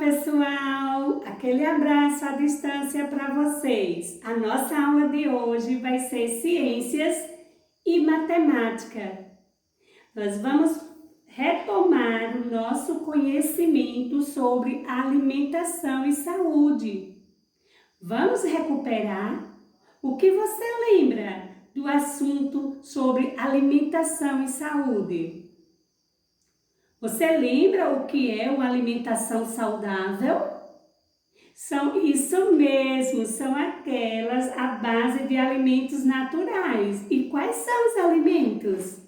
pessoal! Aquele abraço à distância para vocês. A nossa aula de hoje vai ser Ciências e Matemática. Nós vamos retomar o nosso conhecimento sobre alimentação e saúde. Vamos recuperar o que você lembra do assunto sobre alimentação e saúde. Você lembra o que é uma alimentação saudável? Isso mesmo, são aquelas à base de alimentos naturais. E quais são os alimentos?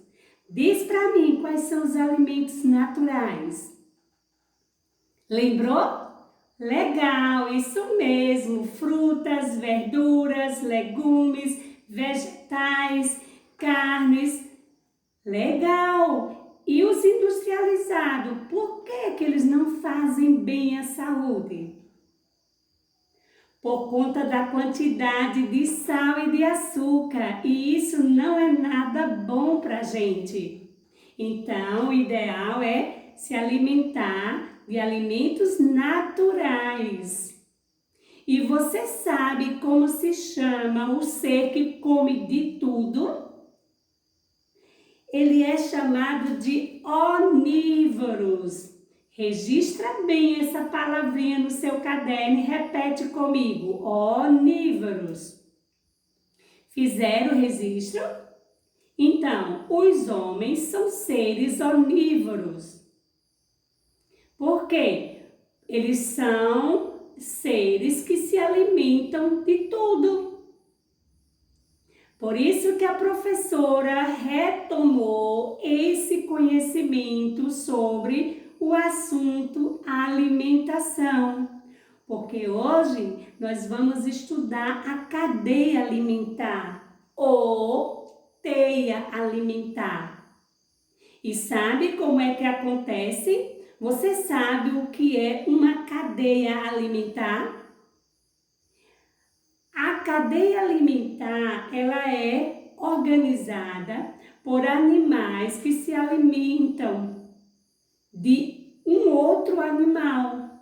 Diz para mim quais são os alimentos naturais. Lembrou? Legal, isso mesmo, frutas, verduras, legumes, vegetais, carnes. Legal! E os industrializados, por que eles não fazem bem à saúde? Por conta da quantidade de sal e de açúcar, e isso não é nada bom para a gente. Então, o ideal é se alimentar de alimentos naturais. E você sabe como se chama o ser que come de tudo? Ele é chamado de onívoros. Registra bem essa palavrinha no seu caderno e repete comigo. Onívoros. Fizeram o registro? Então, os homens são seres onívoros. Por quê? Eles são seres que se alimentam de tudo. Por isso que a professora retomou esse conhecimento sobre o assunto alimentação, porque hoje nós vamos estudar a cadeia alimentar ou teia alimentar. E sabe como é que acontece? Você sabe o que é uma cadeia alimentar? A cadeia alimentar, ela é organizada por animais que se alimentam de um outro animal.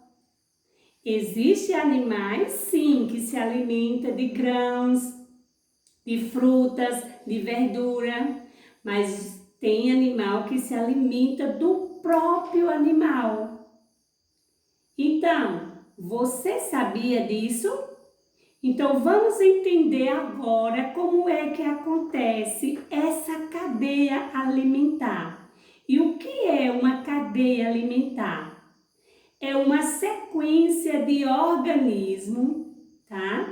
Existem animais, sim, que se alimentam de grãos, de frutas, de verdura, mas tem animal que se alimenta do próprio animal. Então, você sabia disso? Então, vamos entender agora como é que acontece essa cadeia alimentar. E o que é uma cadeia alimentar? É uma sequência de organismos, tá?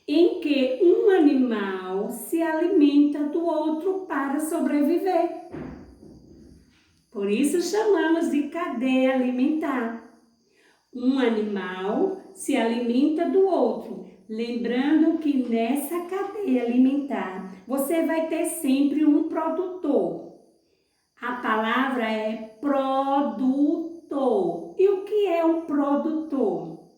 Em que um animal se alimenta do outro para sobreviver. Por isso chamamos de cadeia alimentar. Um animal se alimenta do outro. Lembrando que nessa cadeia alimentar, você vai ter sempre um produtor. A palavra é produtor. E o que é um produtor?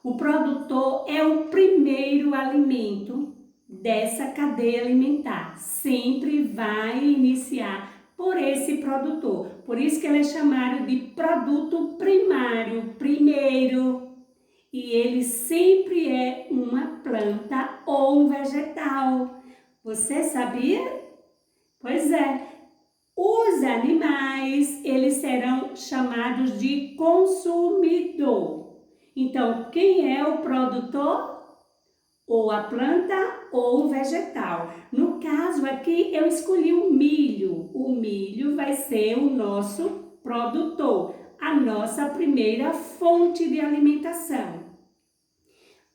O produtor é o primeiro alimento dessa cadeia alimentar. Sempre vai iniciar por esse produtor. Por isso que ele é chamado de produto primário, primeiro. E ele sempre é uma planta ou um vegetal. Você sabia? Pois é. Os animais, eles serão chamados de consumidor. Então, quem é o produtor? Ou a planta ou o vegetal. No caso aqui, eu escolhi o milho. O milho vai ser o nosso produtor, a nossa primeira fonte de alimentação.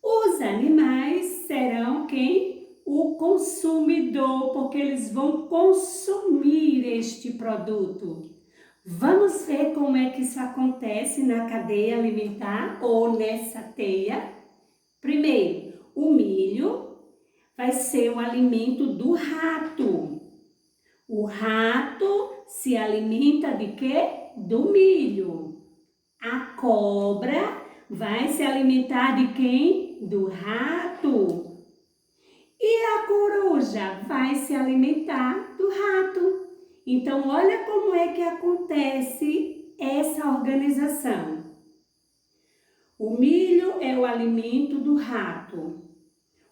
Os animais serão quem? O consumidor, porque eles vão consumir este produto. Vamos ver como é que isso acontece na cadeia alimentar ou nessa teia? Primeiro, o milho vai ser o alimento do rato. O rato se alimenta de quê? Do milho. A cobra vai se alimentar de quem? Do rato. E a coruja vai se alimentar do rato. Então, olha como é que acontece essa organização. O milho é o alimento do rato.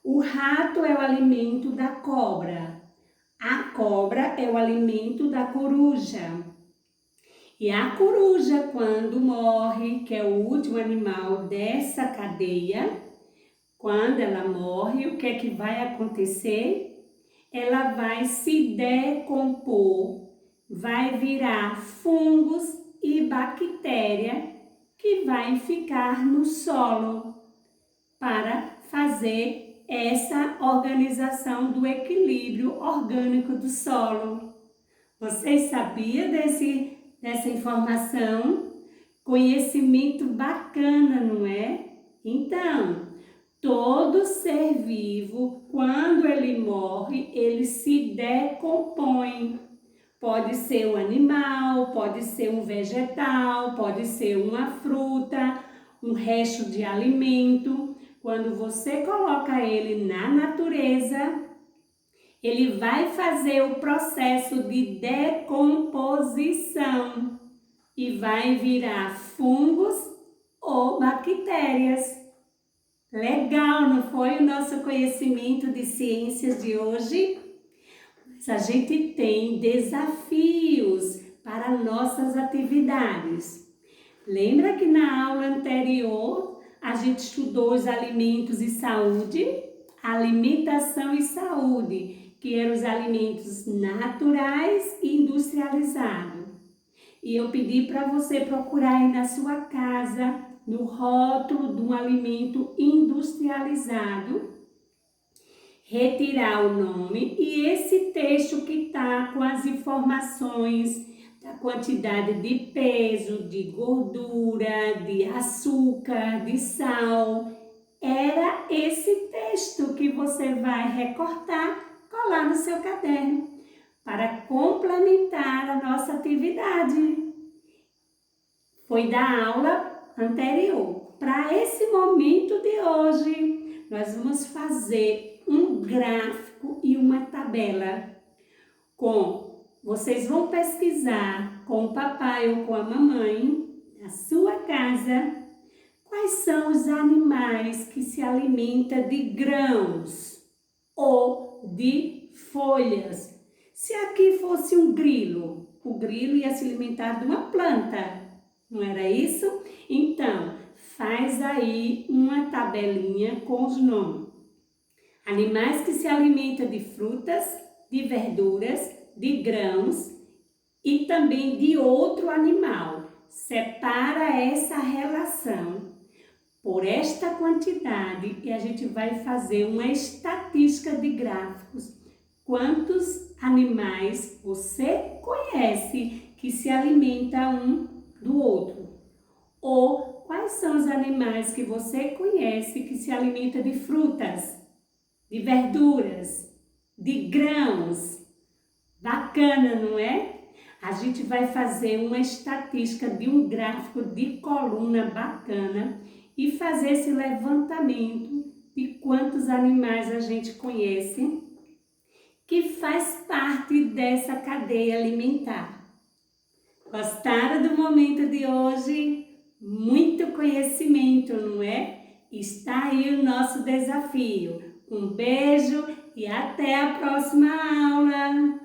O rato é o alimento da cobra. A cobra é o alimento da coruja. E a coruja, quando morre, que é o último animal dessa cadeia, quando ela morre, o que é que vai acontecer? Ela vai se decompor, vai virar fungos e bactéria que vai ficar no solo para fazer essa organização do equilíbrio orgânico do solo. Vocês sabiam dessa informação? Conhecimento bacana, não é? Então, todo ser vivo, quando ele morre, ele se decompõe. Pode ser um animal, pode ser um vegetal, pode ser uma fruta, um resto de alimento. Quando você coloca ele na natureza, ele vai fazer o processo de decomposição e vai virar fungos ou bactérias. Legal, não foi o nosso conhecimento de ciências de hoje? Mas a gente tem desafios para nossas atividades. Lembra que na aula anterior a gente estudou os alimentos e saúde? Alimentação e saúde, que eram os alimentos naturais e industrializados. E eu pedi para você procurar aí na sua casa, no rótulo de um alimento industrializado, retirar o nome e esse texto que está com as informações da quantidade de peso, de gordura, de açúcar, de sal. Era esse texto que você vai recortar, colar no seu caderno para complementar a nossa atividade. Foi da aula anterior. Para esse momento de hoje, nós vamos fazer um gráfico e uma tabela vocês vão pesquisar com o papai ou com a mamãe na sua casa quais são os animais que se alimentam de grãos ou de folhas. Se aqui fosse um grilo, o grilo ia se alimentar de uma planta, não era isso? Então, faz aí uma tabelinha com os nomes. Animais que se alimentam de frutas, de verduras, de grãos e também de outro animal. Separa essa relação por esta quantidade e a gente vai fazer uma estatística de gráficos. Quantos animais você conhece que se alimentam um do outro? Ou quais são os animais que você conhece que se alimentam de frutas, de verduras, de grãos? Bacana, não é? A gente vai fazer uma estatística de um gráfico de coluna bacana e fazer esse levantamento de quantos animais a gente conhece que faz parte dessa cadeia alimentar. Gostaram do momento de hoje? Muito conhecimento, não é? Está aí o nosso desafio. Um beijo e até a próxima aula!